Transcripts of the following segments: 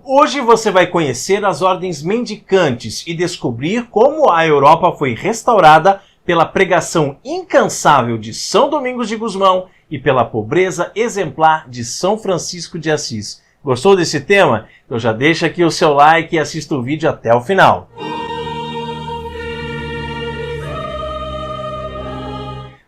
Hoje você vai conhecer as ordens mendicantes e descobrir como a Europa foi restaurada pela pregação incansável de São Domingos de Gusmão e pela pobreza exemplar de São Francisco de Assis. Gostou desse tema? Então já deixa aqui o seu like e assista o vídeo até o final.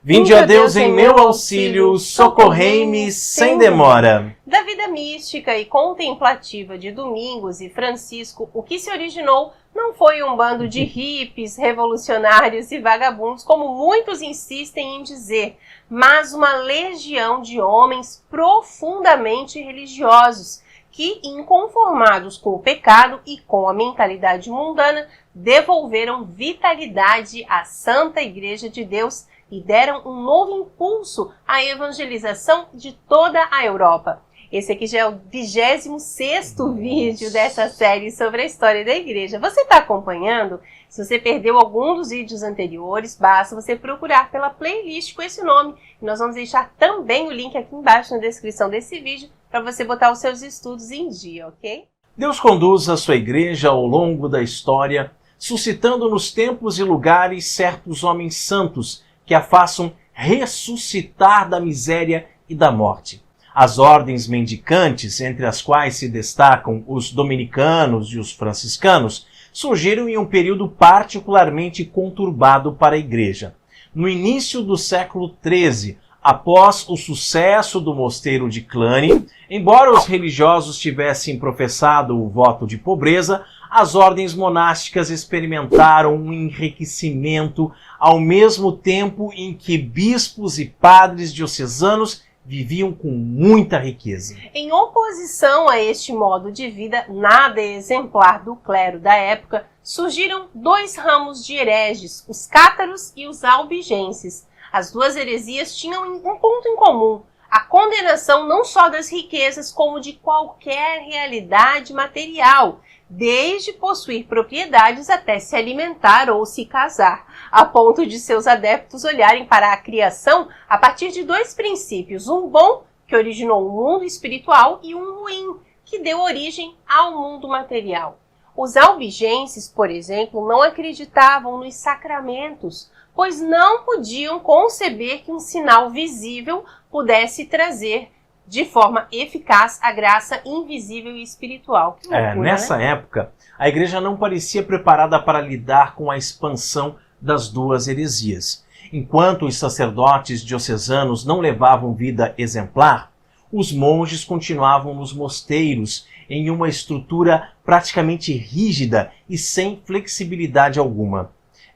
Vinde, ó Deus, em meu auxílio, socorrei-me sem demora. Da vida mística e contemplativa de Domingos e Francisco, o que se originou não foi um bando de hippies, revolucionários e vagabundos, como muitos insistem em dizer, mas uma legião de homens profundamente religiosos, que, inconformados com o pecado e com a mentalidade mundana, devolveram vitalidade à Santa Igreja de Deus e deram um novo impulso à evangelização de toda a Europa. Esse aqui já é o 26º vídeo dessa série sobre a história da igreja. Você está acompanhando? Se você perdeu algum dos vídeos anteriores, basta você procurar pela playlist com esse nome. E nós vamos deixar também o link aqui embaixo na descrição desse vídeo para você botar os seus estudos em dia, ok? Deus conduz a sua igreja ao longo da história, suscitando nos tempos e lugares certos homens santos que a façam ressuscitar da miséria e da morte. As ordens mendicantes, entre as quais se destacam os dominicanos e os franciscanos, surgiram em um período particularmente conturbado para a Igreja. No início do século XIII, após o sucesso do mosteiro de Cluny, embora os religiosos tivessem professado o voto de pobreza, as ordens monásticas experimentaram um enriquecimento ao mesmo tempo em que bispos e padres diocesanos viviam com muita riqueza. Em oposição a este modo de vida nada exemplar do clero da época, surgiram dois ramos de hereges, os cátaros e os albigenses. As duas heresias tinham um ponto em comum: a condenação não só das riquezas, como de qualquer realidade material, desde possuir propriedades até se alimentar ou se casar, a ponto de seus adeptos olharem para a criação a partir de dois princípios: um bom, que originou o mundo espiritual, e um ruim, que deu origem ao mundo material. Os albigenses, por exemplo, não acreditavam nos sacramentos, pois não podiam conceber que um sinal visível pudesse trazer de forma eficaz a graça invisível e espiritual. Que loucura, nessa época, a igreja não parecia preparada para lidar com a expansão das duas heresias. Enquanto os sacerdotes diocesanos não levavam vida exemplar, os monges continuavam nos mosteiros em uma estrutura praticamente rígida e sem flexibilidade alguma.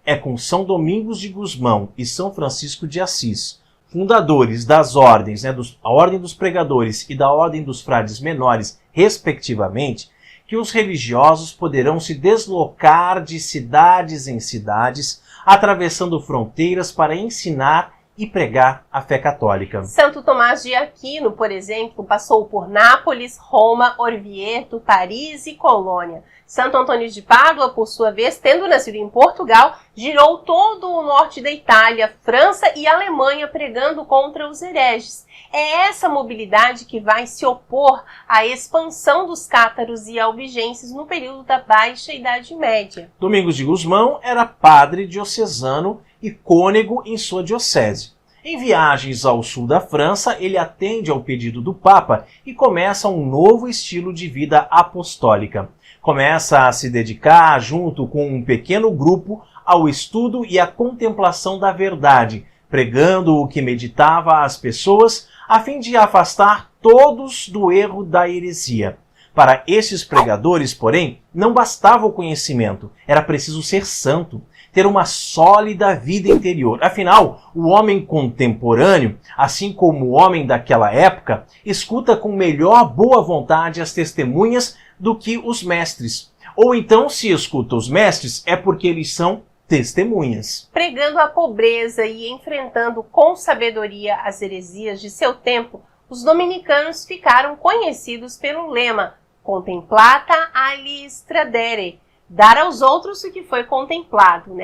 É com São Domingos de Gusmão e São Francisco de Assis, fundadores das ordens, a Ordem dos Pregadores e da Ordem dos Frades Menores, respectivamente, que os religiosos poderão se deslocar de cidades em cidades, atravessando fronteiras para ensinar e pregar a fé católica. Santo Tomás de Aquino, por exemplo, passou por Nápoles, Roma, Orvieto, Paris e Colônia. Santo Antônio de Pádua, por sua vez, tendo nascido em Portugal, girou todo o norte da Itália, França e Alemanha pregando contra os hereges. É essa mobilidade que vai se opor à expansão dos cátaros e albigenses no período da Baixa Idade Média. Domingos de Gusmão era padre diocesano e cônego em sua diocese. Em viagens ao sul da França, ele atende ao pedido do Papa e começa um novo estilo de vida apostólica. Começa a se dedicar, junto com um pequeno grupo, ao estudo e à contemplação da verdade, pregando o que meditava às pessoas, a fim de afastar todos do erro da heresia. Para esses pregadores, porém, não bastava o conhecimento, era preciso ser santo, ter uma sólida vida interior. Afinal, o homem contemporâneo, assim como o homem daquela época, escuta com melhor boa vontade as testemunhas do que os mestres. Ou então, se escuta os mestres, é porque eles são testemunhas. Pregando a pobreza e enfrentando com sabedoria as heresias de seu tempo, os dominicanos ficaram conhecidos pelo lema Contemplata aliis tradere, dar aos outros o que foi contemplado,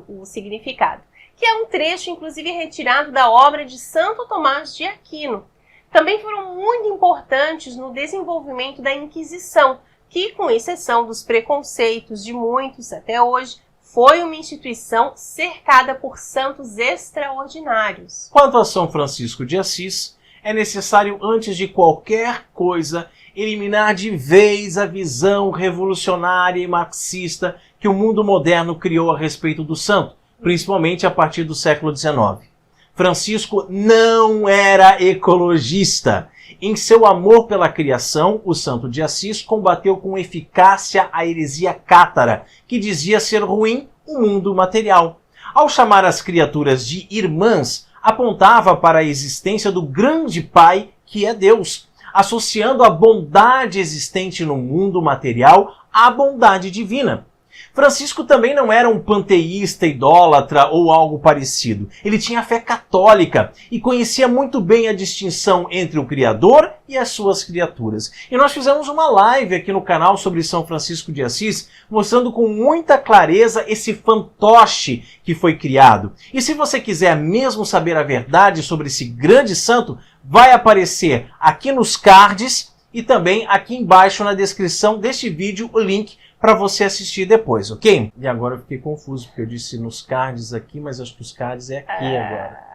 o significado, que é um trecho inclusive retirado da obra de Santo Tomás de Aquino. Também foram muito importantes no desenvolvimento da Inquisição, que, com exceção dos preconceitos de muitos até hoje, foi uma instituição cercada por santos extraordinários. Quanto a São Francisco de Assis, é necessário, antes de qualquer coisa, eliminar de vez a visão revolucionária e marxista que o mundo moderno criou a respeito do santo, principalmente a partir do século XIX. Francisco não era ecologista. Em seu amor pela criação, o santo de Assis combateu com eficácia a heresia cátara, que dizia ser ruim o mundo material. Ao chamar as criaturas de irmãs, apontava para a existência do grande Pai, que é Deus, associando a bondade existente no mundo material à bondade divina. Francisco também não era um panteísta idólatra ou algo parecido. Ele tinha fé católica e conhecia muito bem a distinção entre o Criador e as suas criaturas. E nós fizemos uma live aqui no canal sobre São Francisco de Assis, mostrando com muita clareza esse fantoche que foi criado. E se você quiser mesmo saber a verdade sobre esse grande santo, vai aparecer aqui nos cards e também aqui embaixo na descrição deste vídeo o link para você assistir depois, ok? E agora eu fiquei confuso, porque eu disse nos cards aqui, mas acho que os cards é aqui agora.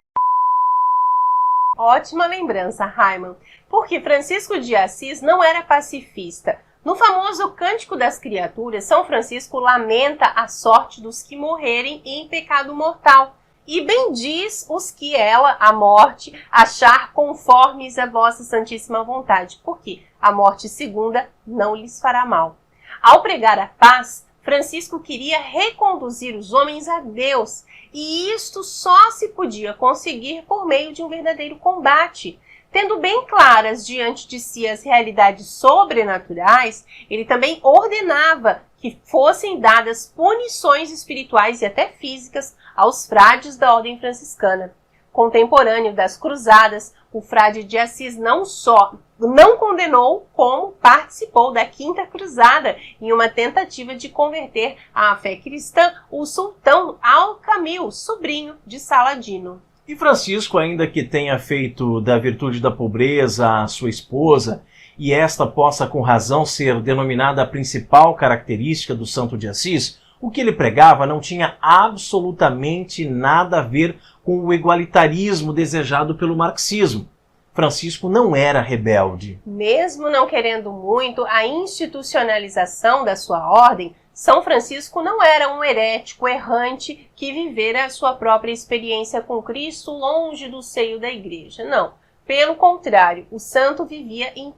Ótima lembrança, Raiman, porque Francisco de Assis não era pacifista. No famoso Cântico das Criaturas, São Francisco lamenta a sorte dos que morrerem em pecado mortal, e bendiz os que ela, a morte, achar conformes à vossa santíssima vontade, porque a morte segunda não lhes fará mal. Ao pregar a paz, Francisco queria reconduzir os homens a Deus, e isto só se podia conseguir por meio de um verdadeiro combate. Tendo bem claras diante de si as realidades sobrenaturais, ele também ordenava que fossem dadas punições espirituais e até físicas aos frades da ordem franciscana. Contemporâneo das cruzadas, o frade de Assis não só não condenou, como participou da Quinta Cruzada em uma tentativa de converter à fé cristã o sultão Al-Kamil, sobrinho de Saladino. E Francisco, ainda que tenha feito da virtude da pobreza a sua esposa, e esta possa com razão ser denominada a principal característica do Santo de Assis, o que ele pregava não tinha absolutamente nada a ver com o igualitarismo desejado pelo marxismo. Francisco não era rebelde. Mesmo não querendo muito a institucionalização da sua ordem, São Francisco não era um herético errante que vivera a sua própria experiência com Cristo longe do seio da igreja. Não. Pelo contrário, o santo vivia em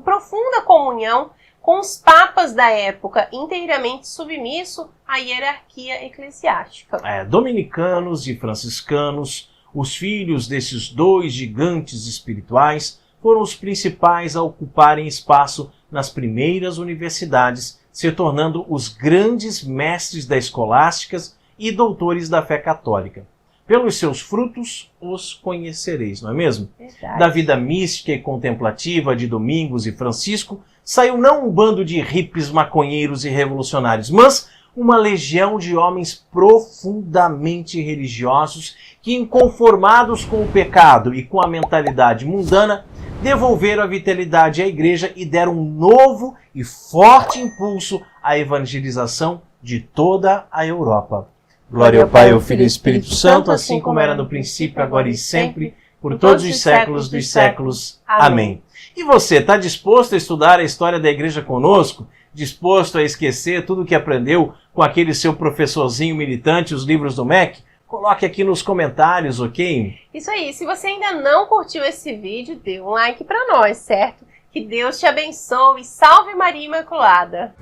profunda comunhão com os papas da época, inteiramente submisso à hierarquia eclesiástica. Dominicanos e franciscanos, os filhos desses dois gigantes espirituais, foram os principais a ocuparem espaço nas primeiras universidades, se tornando os grandes mestres da escolásticas e doutores da fé católica. Pelos seus frutos os conhecereis, não é mesmo? Verdade. Da vida mística e contemplativa de Domingos e Francisco, saiu não um bando de hippies, maconheiros e revolucionários, mas uma legião de homens profundamente religiosos que, inconformados com o pecado e com a mentalidade mundana, devolveram a vitalidade à igreja e deram um novo e forte impulso à evangelização de toda a Europa. Glória ao Pai, ao Filho e ao Espírito Santo, assim como era no princípio, agora e sempre, por todos os séculos dos séculos. Amém. E você, está disposto a estudar a história da igreja conosco? Disposto a esquecer tudo o que aprendeu com aquele seu professorzinho militante, os livros do MEC? Coloque aqui nos comentários, ok? Isso aí, se você ainda não curtiu esse vídeo, dê um like para nós, certo? Que Deus te abençoe e salve Maria Imaculada!